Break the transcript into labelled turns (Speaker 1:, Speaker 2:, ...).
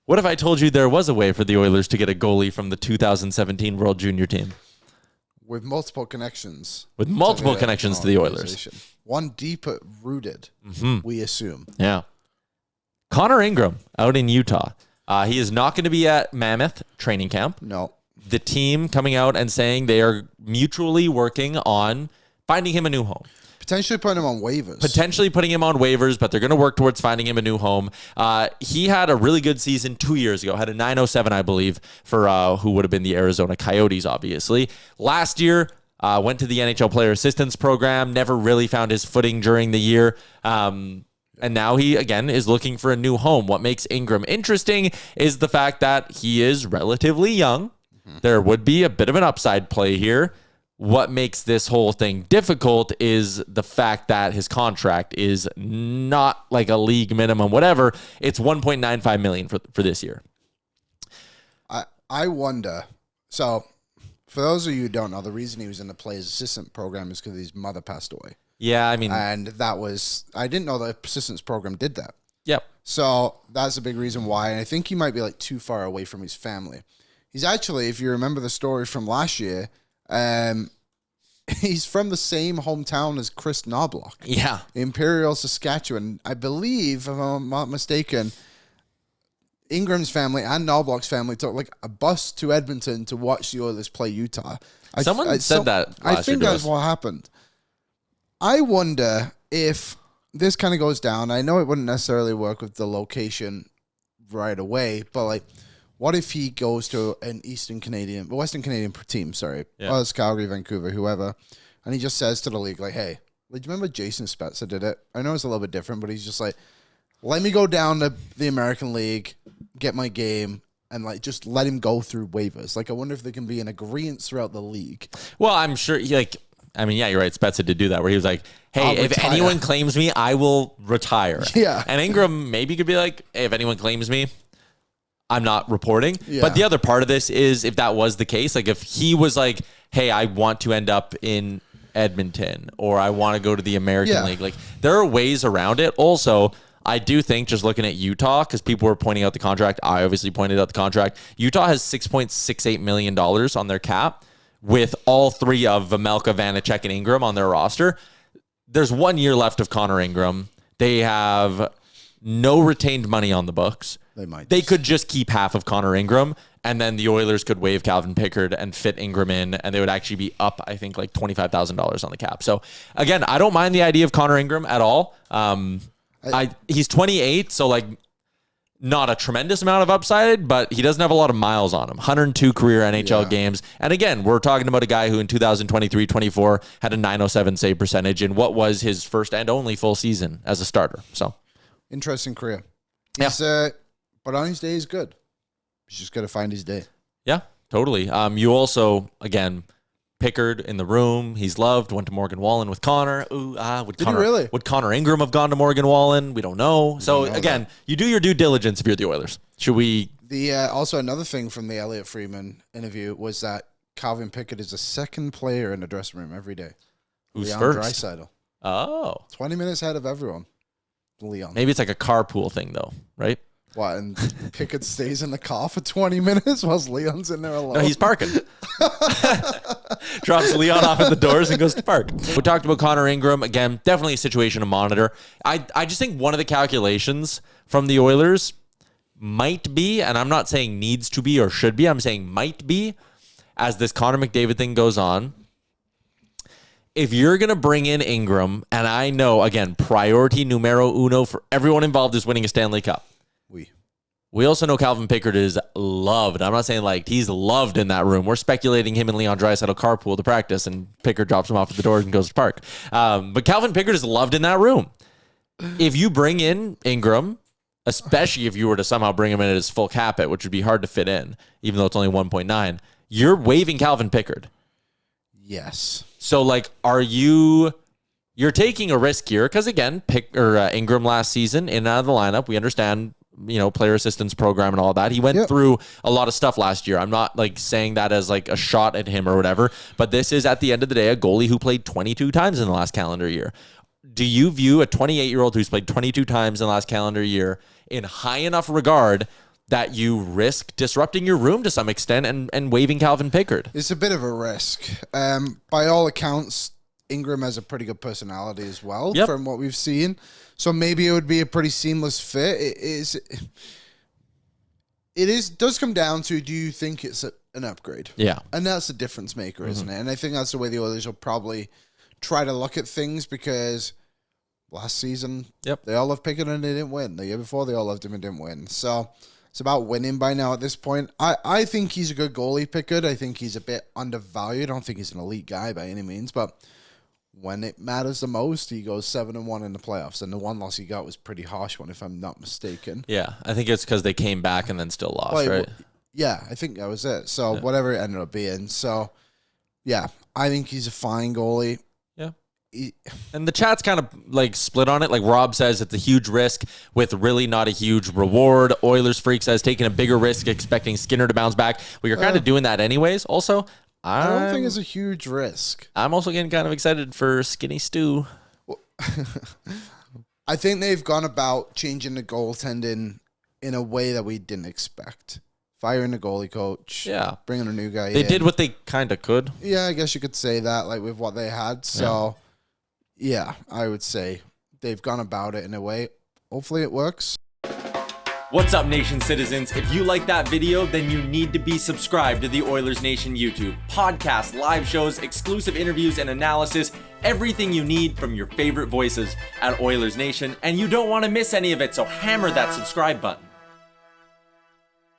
Speaker 1: What if I told you there was a way for the Oilers to get a goalie from the 2017 World Junior team?
Speaker 2: With multiple connections.
Speaker 1: With multiple connections to the Oilers.
Speaker 2: One deep rooted, we assume.
Speaker 1: Yeah. Connor Ingram out in Utah. He is not going to be at Mammoth training camp.
Speaker 2: No.
Speaker 1: The team coming out and saying they are mutually working on finding him a new home.
Speaker 2: Potentially putting him on waivers. But they're going to work towards finding him a new home. He had a really good season 2 years ago. Had a .907, I believe, for who would have been the Arizona Coyotes, obviously. Last year, went to the NHL Player Assistance Program. Never really found his footing during the year. And now he, again, is looking for a new home. What makes Ingram interesting is the fact that he is relatively young. There would be a bit of an upside play here. What makes this whole thing difficult is the fact that his contract is not like a league minimum, whatever. It's $1.95 million for this year. I wonder. So, for those of you who don't know, the reason he was in the Players Assistant Program is because his mother passed away.
Speaker 1: Yeah, I mean,
Speaker 2: and that was, I didn't know the assistance program did that.
Speaker 1: Yep.
Speaker 2: So that's a big reason why. And I think he might be like too far away from his family. He's actually, if you remember the story from last year, he's from the same hometown as Chris Knobloch.
Speaker 1: Yeah.
Speaker 2: Imperial, Saskatchewan. I believe, if I'm not mistaken, Ingram's family and Knobloch's family took like a bus to Edmonton to watch the Oilers play Utah.
Speaker 1: Someone said that last
Speaker 2: I think
Speaker 1: year
Speaker 2: that's what happened. I wonder if this kind of goes down. I know it wouldn't necessarily work with the location right away, but like, what if he goes to an Western Canadian team, sorry.
Speaker 1: Yeah.
Speaker 2: Well, it's Calgary, Vancouver, whoever. And he just says to the league, like, hey, like, do you remember Jason Spezza did it? I know it's a little bit different, but he's just like, let me go down to the American League, get my game, and like just let him go through waivers. Like, I wonder if there can be an agreement throughout the league.
Speaker 1: Well, I'm sure you're right. Spezza did do that where he was like, hey, if anyone claims me, I will retire.
Speaker 2: Yeah.
Speaker 1: And Ingram maybe could be like, hey, if anyone claims me, I'm not reporting.
Speaker 2: Yeah.
Speaker 1: But the other part of this is if that was the case, like if he was like, hey, I want to end up in Edmonton or I want to go to the American League, like there are ways around it. Also, I do think just looking at Utah, because people were pointing out the contract, I obviously pointed out the contract. Utah has $6.68 million on their cap with all three of Vemelka, Vanacek, and Ingram on their roster. There's 1 year left of Connor Ingram. They have no retained money on the books. They could just keep half of Connor Ingram, and then the Oilers could waive Calvin Pickard and fit Ingram in, and they would actually be up, I think, like $25,000 on the cap. So, again, I don't mind the idea of Connor Ingram at all. He's 28, so, like, not a tremendous amount of upside, but he doesn't have a lot of miles on him. 102 career NHL games. And, again, we're talking about a guy who in 2023-24 had a .907 save percentage in what was his first and only full season as a starter. So,
Speaker 2: interesting career. But on his day, he's good. He's just got to find his day.
Speaker 1: Yeah, totally. You also, again, Pickard in the room. He's loved. Went to Morgan Wallen with Connor. Would Connor Ingram have gone to Morgan Wallen? We don't know. Again, you do your due diligence if you're the Oilers. Should we?
Speaker 2: Also, another thing from the Elliot Freeman interview was that Calvin Pickard is the second player in the dressing room every day.
Speaker 1: Who's
Speaker 2: Leon
Speaker 1: first?
Speaker 2: Draisaitl.
Speaker 1: Oh.
Speaker 2: 20 minutes ahead of everyone. Leon.
Speaker 1: Maybe it's like a carpool thing, though, right?
Speaker 2: What, and Pickett stays in the car for 20 minutes whilst Leon's in there alone?
Speaker 1: No, he's parking. Drops Leon off at the doors and goes to park. We talked about Connor Ingram. Again, definitely a situation to monitor. I just think one of the calculations from the Oilers might be, and I'm not saying needs to be or should be, I'm saying might be, as this Connor McDavid thing goes on, if you're going to bring in Ingram, and I know, again, priority numero uno for everyone involved is winning a Stanley Cup. We also know Calvin Pickard is loved. I'm not saying liked. He's loved in that room. We're speculating him and Leon Draisaitl carpool to practice, and Pickard drops him off at the door and goes to park. But Calvin Pickard is loved in that room. If you bring in Ingram, especially if you were to somehow bring him in at his full cap hit, which would be hard to fit in, even though it's only 1.9, you're waiving Calvin Pickard.
Speaker 2: Yes.
Speaker 1: So, like, you're taking a risk here because, again, Ingram last season in and out of the lineup, we understand, player assistance program and all that. He went through a lot of stuff last year. I'm not like saying that as like a shot at him or whatever, but this is at the end of the day a goalie who played 22 times in the last calendar year. Do you view a 28-year-old who's played 22 times in the last calendar year in high enough regard
Speaker 2: that you risk disrupting your room to some extent and waiving Calvin Pickard.
Speaker 3: It's a bit of a risk. By all accounts, Ingram has a pretty good personality as well from what we've seen. So maybe it would be a pretty seamless fit. It does come down to, do you think it's an upgrade?
Speaker 2: Yeah.
Speaker 3: And that's the difference maker, isn't it? And I think that's the way the Oilers will probably try to look at things, because last season, they all loved Pickett and they didn't win. The year before, they all loved him and didn't win. So it's about winning by now at this point. I think he's a good goalie, Pickett. I think he's a bit undervalued. I don't think he's an elite guy by any means, but when it matters the most, he goes 7-1 in the playoffs. And the one loss he got was pretty harsh one, if I'm not mistaken.
Speaker 2: Yeah, I think it's because they came back and then still lost, right?
Speaker 3: Yeah, I think that was it. So whatever it ended up being. So, yeah, I think he's a fine goalie.
Speaker 2: Yeah. And the chat's kind of like split on it. Like Rob says, it's a huge risk with really not a huge reward. Oilers Freak says taking a bigger risk, expecting Skinner to bounce back. Well, you're kind of doing that anyways. Also,
Speaker 3: I don't think it's a huge risk.
Speaker 2: I'm also getting kind of excited for Skinny Stu.
Speaker 3: Well, I think they've gone about changing the goaltending in a way that we didn't expect. Firing the goalie coach.
Speaker 2: Yeah.
Speaker 3: Bringing a new guy in.
Speaker 2: They did what they kind of could.
Speaker 3: Yeah, I guess you could say that, like with what they had. So, yeah, I would say they've gone about it in a way. Hopefully it works.
Speaker 2: What's up, Nation citizens? If you like that video, then you need to be subscribed to the Oilers Nation YouTube. Podcasts, live shows, exclusive interviews, and analysis. Everything you need from your favorite voices at Oilers Nation. And you don't want to miss any of it, so hammer that subscribe button.